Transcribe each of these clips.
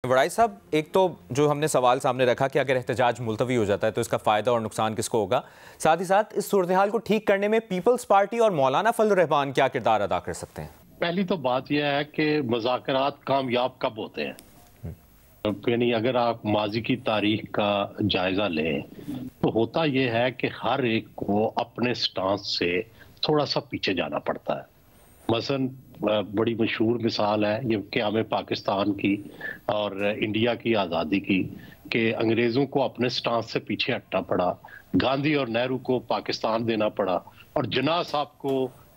वड़ाई साहब, एक तो जो हमने सवाल सामने रखा कि अगर एहतजाज मुलतवी हो जाता है तो इसका फ़ायदा और नुकसान किसको होगा, साथ ही साथ इस सूरत हाल को ठीक करने में पीपल्स पार्टी और मौलाना फजल रहमान क्या किरदार अदा कर सकते हैं? पहली तो बात यह है कि मुज़ाकरात कामयाब कब होते हैं। यानी अगर आप माजी की तारीख का जायजा लें तो होता यह है कि हर एक को अपने स्टांस से थोड़ा सा पीछे जाना पड़ता है। मसलन बड़ी मशहूर मिसाल है ये क़याम पाकिस्तान की और इंडिया की आज़ादी की, कि अंग्रेज़ों को अपने स्टांस से पीछे हटना पड़ा, गांधी और नेहरू को पाकिस्तान देना पड़ा और जिन्ना साहब को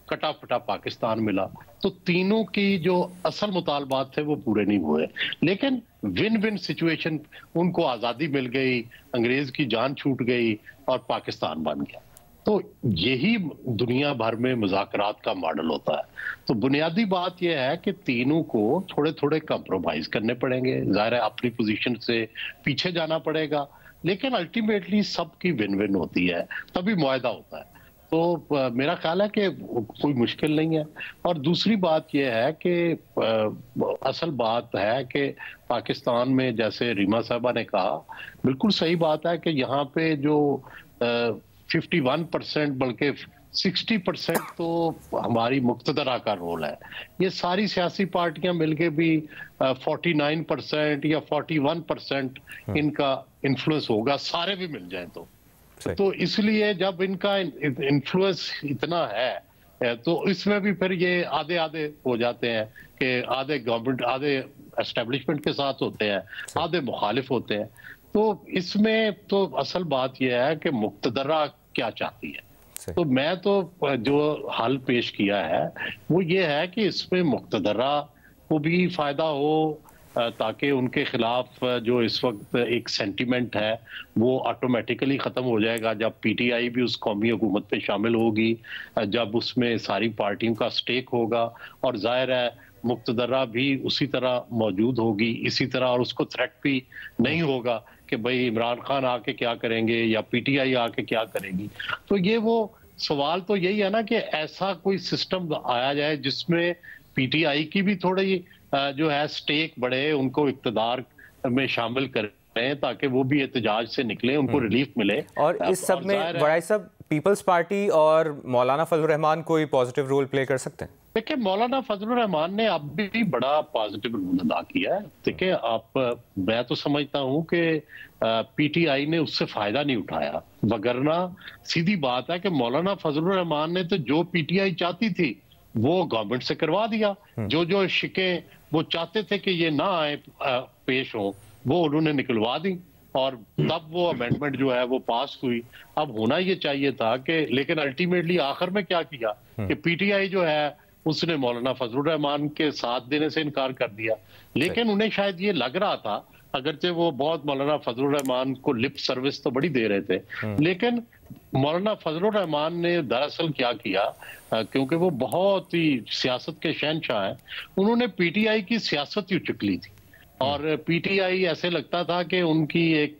कटा फटा पाकिस्तान मिला। तो तीनों की जो असल मुतालबात थे वो पूरे नहीं हुए, लेकिन विन विन सिचुएशन, उनको आज़ादी मिल गई, अंग्रेज़ की जान छूट गई और पाकिस्तान बन गया। तो यही दुनिया भर में मुज़ाकरात का मॉडल होता है। तो बुनियादी बात यह है कि तीनों को थोड़े थोड़े कंप्रोमाइज करने पड़ेंगे, ज़ाहिर है अपनी पोजीशन से पीछे जाना पड़ेगा, लेकिन अल्टीमेटली सबकी विन विन होती है, तभी मुआहदा होता है। तो मेरा ख्याल है कि कोई मुश्किल नहीं है। और दूसरी बात यह है कि असल बात है कि पाकिस्तान में, जैसे रीमा साहबा ने कहा, बिल्कुल सही बात है कि यहाँ पे जो 51% बल्कि 60% तो हमारी मुक्तदरा का रोल है। ये सारी सियासी पार्टियां मिलके भी 49% या 41% इनका इन्फ्लुएंस होगा, सारे भी मिल जाएं तो इसलिए जब इनका इन्फ्लुएंस इतना है तो इसमें भी फिर ये आधे आधे हो जाते हैं कि आधे गवर्नमेंट, आधे एस्टेब्लिशमेंट के साथ होते हैं, आधे मुखालिफ होते हैं। तो इसमें तो असल बात यह है कि मुक्तदरा क्या चाहती है। तो मैं तो जो हल पेश किया है वो ये है कि इसमें मुक्तदरा को भी फायदा हो, ताकि उनके खिलाफ जो इस वक्त एक सेंटिमेंट है वो ऑटोमेटिकली ख़त्म हो जाएगा जब पीटीआई भी उस कौमी हुकूमत पे शामिल होगी, जब उसमें सारी पार्टियों का स्टेक होगा और जाहिर है मुक्तदरा भी उसी तरह मौजूद होगी इसी तरह, और उसको थ्रेट भी नहीं होगा कि भाई इमरान खान आके क्या करेंगे या पीटीआई आके क्या करेगी। तो ये वो सवाल तो यही है ना कि ऐसा कोई सिस्टम आया जाए जिसमें पीटीआई की भी थोड़ी जो है स्टेक बढ़े, उनको इक्तदार में शामिल करें ताकि वो भी एहतजाज से निकले, उनको रिलीफ मिले। और इस सब में वड़ाई साहब, पीपल्स पार्टी और मौलाना फजल रहमान कोई पॉजिटिव रोल प्ले कर सकते हैं? देखिए, मौलाना फजल रहमान ने अब भी बड़ा पॉजिटिव रोल अदा किया है। देखिए मैं तो समझता हूँ कि पीटीआई ने उससे फायदा नहीं उठाया, वगरना सीधी बात है कि मौलाना फजल रहमान ने तो जो पीटीआई चाहती थी वो गवर्नमेंट से करवा दिया। जो जो शिके वो चाहते थे कि ये ना आए पेश हो, वो उन्होंने निकलवा दी और तब वो अमेंडमेंट जो है वो पास हुई। अब होना ये चाहिए था कि, लेकिन अल्टीमेटली आखिर में क्या किया कि पीटीआई जो है उसने मौलाना फजल रहमान के साथ देने से इनकार कर दिया। लेकिन उन्हें शायद ये लग रहा था, अगरचे वो बहुत मौलाना फजल रहमान को लिप सर्विस तो बड़ी दे रहे थे, लेकिन मौलाना फजल रहमान ने दरअसल क्या किया, क्योंकि वो बहुत ही सियासत के शहंशाह हैं, उन्होंने पीटीआई की सियासत ही उचक ली थी और पीटीआई ऐसे लगता था कि उनकी एक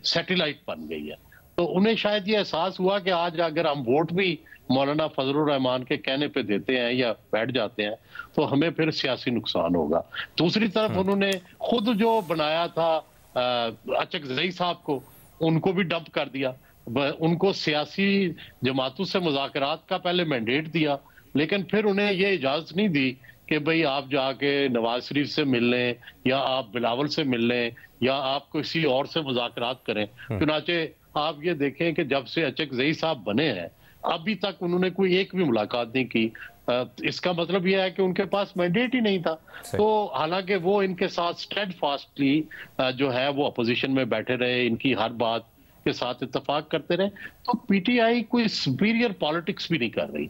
सैटेलाइट बन गई है। तो उन्हें शायद ये एहसास हुआ कि आज अगर हम वोट भी मौलाना फजल रहमान के कहने पे देते हैं या बैठ जाते हैं तो हमें फिर सियासी नुकसान होगा। दूसरी तरफ उन्होंने खुद जो बनाया था अचकजई साहब को, उनको भी डंप कर दिया, उनको सियासी जमातों से मुज़ाकरात का पहले मैंडेट दिया, लेकिन फिर उन्हें ये इजाजत नहीं दी कि भाई आप जाके नवाज शरीफ से मिल लें या आप बिलावल से मिल लें या आप किसी और से मुज़ाकरात करें। चुनाचे आप ये देखें कि जब से अचकजई साहब बने हैं अभी तक उन्होंने कोई एक भी मुलाकात नहीं की। इसका मतलब यह है कि उनके पास मैंडेट ही नहीं था। तो हालांकि वो इनके साथ स्टेडफास्टली जो है वो अपोजिशन में बैठे रहे, इनकी हर बात के साथ इत्तेफाक करते रहे, तो पीटीआई कोई सुपीरियर पॉलिटिक्स भी नहीं कर रही।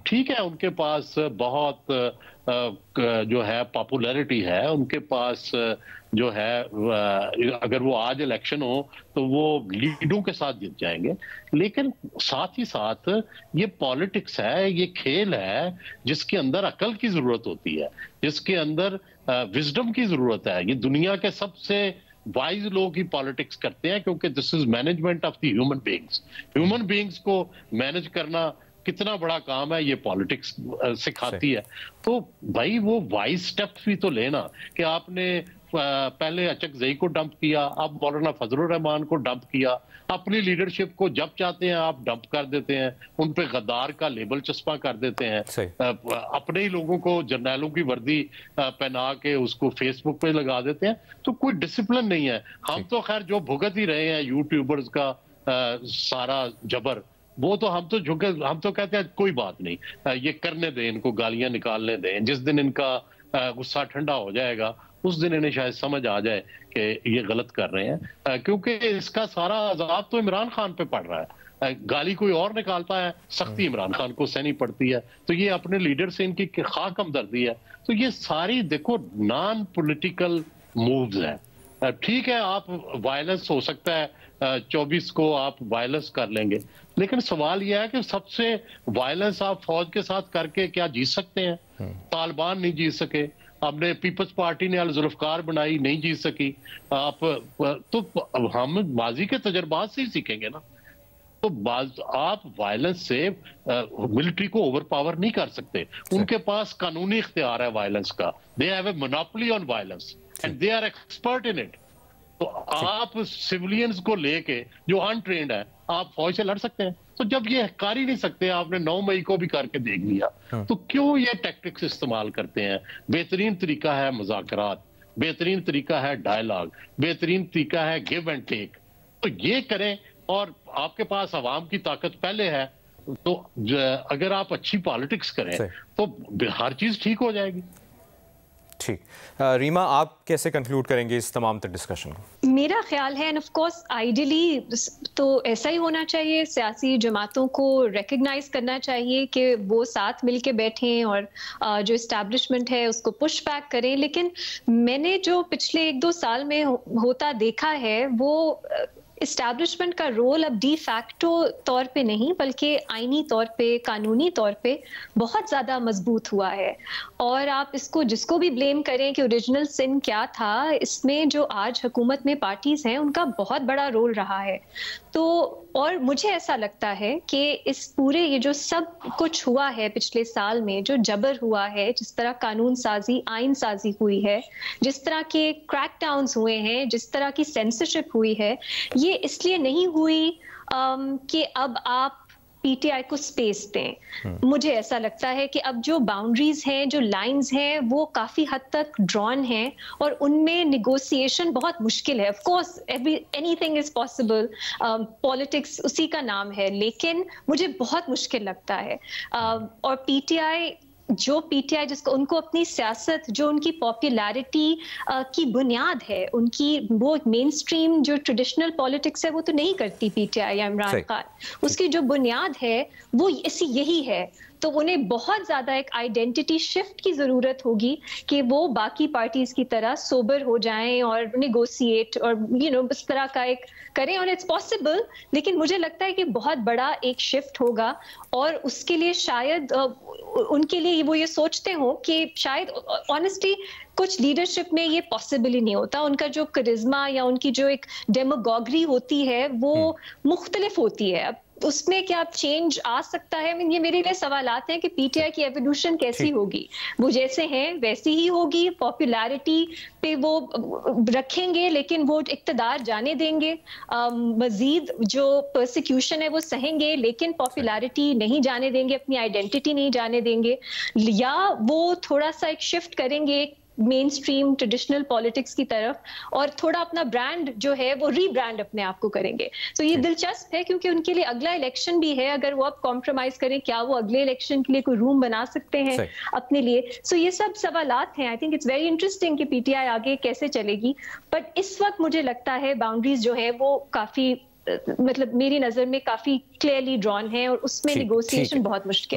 ठीक है, उनके पास बहुत जो है पॉपुलैरिटी है, उनके पास जो है अगर वो आज इलेक्शन हो तो वो लीडों के साथ जीत जाएंगे, लेकिन साथ ही साथ ये पॉलिटिक्स है, ये खेल है जिसके अंदर अकल की जरूरत होती है, जिसके अंदर विजडम की जरूरत है। ये दुनिया के सबसे वाइज लोग ही पॉलिटिक्स करते हैं, क्योंकि this is management of the human beings. Human beings को मैनेज करना कितना बड़ा काम है, ये पॉलिटिक्स सिखाती है। तो भाई वो वाइज स्टेप्स भी तो लेना कि आपने पहले अचकजई को डंप किया, अब मौलाना फजलुर रहमान को डंप किया, अपनी लीडरशिप को जब चाहते हैं आप डंप कर देते हैं, उन पे गद्दार का लेबल चस्पा कर देते हैं, अपने ही लोगों को जर्नैलों की वर्दी पहना के उसको फेसबुक पे लगा देते हैं। तो कोई डिसिप्लिन नहीं है। हम तो खैर जो भुगत ही रहे हैं यूट्यूबर्स का सारा जबर, वो तो हम तो कहते हैं कोई बात नहीं, ये करने दें, इनको गालियां निकालने दें। जिस दिन इनका गुस्सा ठंडा हो जाएगा उस दिन इन्हें शायद समझ आ जाए कि ये गलत कर रहे हैं, क्योंकि इसका सारा अजाब तो इमरान खान पे पड़ रहा है। गाली कोई और निकालता है, सख्ती इमरान खान को सहनी पड़ती है। तो ये अपने लीडर से इनकी खाक हमदर्दी है। तो ये सारी देखो नॉन पॉलिटिकल मूव्स हैं। ठीक है, आप वायलेंस हो सकता है, 24 को आप वायलेंस कर लेंगे, लेकिन सवाल यह है कि सबसे वायलेंस आप फौज के साथ करके क्या जीत सकते हैं? तालिबान नहीं जीत सके, हमने पीपल्स पार्टी ने अल-जुल्फकार बनाई, नहीं जीत सकी। आप तो हम माजी के तजर्बात से ही सीखेंगे ना। तो आप वायलेंस से मिलिट्री को ओवर पावर नहीं कर सकते। उनके पास कानूनी इख्तियार है वायलेंस का। They have a monopoly on violence and they are expert in it. तो आप सिविलियंस को लेके जो अनट्रेन्ड है, आप फौज से लड़ सकते हैं। तो जब ये कर ही नहीं सकते, आपने 9 मई को भी करके देख लिया, तो क्यों ये टैक्टिक्स इस्तेमाल करते हैं? बेहतरीन तरीका है मुज़ाकरात, बेहतरीन तरीका है डायलॉग, बेहतरीन तरीका है गिव एंड टेक। तो ये करें, और आपके पास अवाम की ताकत पहले है, तो अगर आप अच्छी पॉलिटिक्स करें तो हर चीज ठीक हो जाएगी। ठीक, रीमा, आप कैसे कंक्लूड करेंगे इस तमाम डिस्कशन को? मेरा ख्याल है, एंड ऑफ कोर्स आइडियली तो ऐसा ही होना चाहिए, सियासी जमातों को रिकग्नाइज करना चाहिए कि वो साथ मिलके बैठें और जो इस्टेब्लिशमेंट है उसको पुश बैक करें। लेकिन मैंने जो पिछले 1-2 साल में होता देखा है, वो इस्टेब्लिशमेंट का रोल अब डी फैक्टो तौर पे नहीं बल्कि आईनी तौर पे, कानूनी तौर पे बहुत ज़्यादा मजबूत हुआ है। और आप इसको जिसको भी ब्लेम करें कि ओरिजिनल सिन क्या था, इसमें जो आज हुकूमत में पार्टीज हैं उनका बहुत बड़ा रोल रहा है। तो और मुझे ऐसा लगता है कि इस पूरे ये जो सब कुछ हुआ है पिछले साल में, जो जबर हुआ है, जिस तरह कानून साजी, आइन साजी हुई है, जिस तरह के क्रैकडाउन्स हुए हैं, जिस तरह की सेंसरशिप हुई है, ये इसलिए नहीं हुई कि अब आप पीटीआई को स्पेस दें। मुझे ऐसा लगता है कि अब जो बाउंड्रीज हैं, जो लाइंस हैं, वो काफी हद तक ड्रॉन हैं और उनमें निगोशिएशन बहुत मुश्किल है। Of course anything is possible, politics उसी का नाम है, लेकिन मुझे बहुत मुश्किल लगता है। और पीटीआई जिसको उनको अपनी सियासत, जो उनकी पॉपुलैरिटी की बुनियाद है, उनकी वो मेन स्ट्रीम जो ट्रेडिशनल पॉलिटिक्स है वो तो नहीं करती पीटीआई या इमरान खान। उसकी जो बुनियाद है वो यही है। तो उन्हें बहुत ज्यादा एक आइडेंटिटी शिफ्ट की जरूरत होगी कि वो बाकी पार्टीज की तरह सोबर हो जाएं और नेगोशिएट और इस तरह का एक करें। और इट्स पॉसिबल, लेकिन मुझे लगता है कि बहुत बड़ा एक शिफ्ट होगा और उसके लिए शायद उनके लिए वो ये सोचते हो कि शायद ऑनेस्टली कुछ लीडरशिप में ये पॉसिबल ही नहीं होता। उनका जो करिश्मा या उनकी जो एक डेमोगोगी होती है वो मुख्तलिफ होती है। अब उसमें क्या चेंज आ सकता है? ये मेरे लिए सवालात हैं कि पीटीआई की एवोल्यूशन कैसी होगी। वो जैसे हैं वैसी ही होगी, पॉपुलैरिटी पे वो रखेंगे लेकिन वो इक्तदार जाने देंगे, मजीद जो परसिक्यूशन है वो सहेंगे लेकिन पॉपुलैरिटी नहीं जाने देंगे, अपनी आइडेंटिटी नहीं जाने देंगे, या वो थोड़ा सा एक शिफ्ट करेंगे मेन स्ट्रीम ट्रेडिशनल पॉलिटिक्स की तरफ और थोड़ा अपना ब्रांड जो है वो रीब्रांड अपने आप को करेंगे। तो ये दिलचस्प है क्योंकि उनके लिए अगला इलेक्शन भी है। अगर वो अब कॉम्प्रोमाइज करें, क्या वो अगले इलेक्शन के लिए कोई रूम बना सकते हैं अपने लिए? सो ये सब सवालात हैं। I think it's very interesting कि पीटीआई आगे कैसे चलेगी। बट इस वक्त मुझे लगता है बाउंड्रीज जो है वो काफी, मतलब मेरी नजर में काफी क्लियरली ड्रॉन है और उसमें निगोशिएशन बहुत मुश्किल